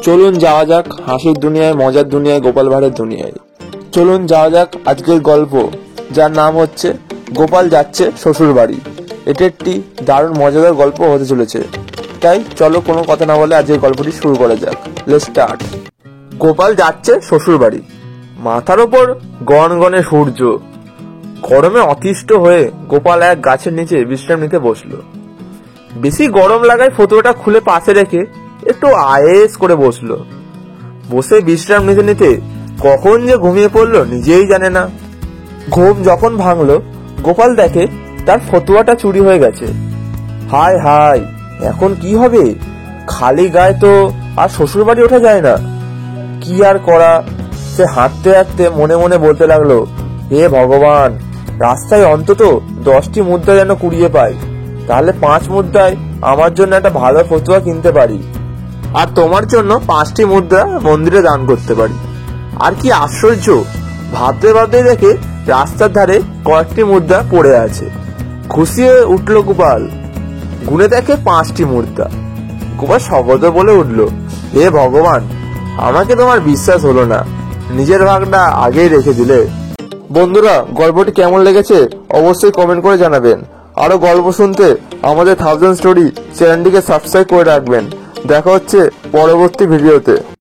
চলুন যাওয়া যাক হাসির দুনিয়ায়, মজার দুনিয়ায়, গোপাল ভাঁড়ের দুনিয়ায়। চলুন যাওয়া যাক আজকের গল্প, যার নাম হচ্ছে গোপাল যাচ্ছে শ্বশুর বাড়ি। এটা একটি দারুণ মজাদার গল্প হতে চলেছে, তাই চলো কোনো কথা না বলে আজকের গল্পটি শুরু করা যাক। Let's start. গোপাল যাচ্ছে শ্বশুর বাড়ি। মাথার ওপর গনগনে সূর্য। গরমে অতিষ্ঠ হয়ে গোপাল এক গাছের নিচে বিশ্রাম নিতে বসলো। বেশি গরম লাগায় ফতুয়াটা খুলে পাশে রেখে একটু আয়েস করে বসলো। বসে বিশ্রাম নিতে নিতে কখন যে ঘুমিয়ে পড়লো নিজেই জানে না। ঘুম যখন ভাঙলো, গোপাল দেখে তার ফতুয়াটা চুরি হয়ে গেছে। হায় হায়, এখন কি হবে? খালি গায়ে তো আর শ্বশুর বাড়ি ওঠা যায় না। কি আর করা? সে হাঁটতে হাঁটতে মনে মনে বলতে লাগলো, হে ভগবান, রাস্তায় অন্তত 10টি মুদ্রা যেন কুড়িয়ে পাই, তাহলে 5 মুদ্রায় আমার জন্য একটা ভালো ফতুয়া কিনতে পারি, আর তোমার জন্য 5টি মুদ্রা মন্দিরে দান করতে পারি। আর কি আশ্চর্য, ভাবতে ভাবতে দেখে রাস্তার ধারে কয়েকটি মুদ্রা পড়ে আছে। খুশি হয়ে উঠলো গোপাল। গুনে দেখে 5টি মুদ্রা। গোপাল শপথে বলে উঠলো, হে ভগবান, আমাকে তোমার বিশ্বাস হলো না, নিজের ভাগটা আগেই রেখে দিলে। বন্ধুরা, গল্পটি কেমন লেগেছে অবশ্যই কমেন্ট করে জানাবেন। আরো গল্প শুনতে আমাদের 1000 স্টোরি চ্যানেলটিকে সাবস্ক্রাইব করে রাখবেন। দেখা হচ্ছে পরবর্তী ভিডিওতে।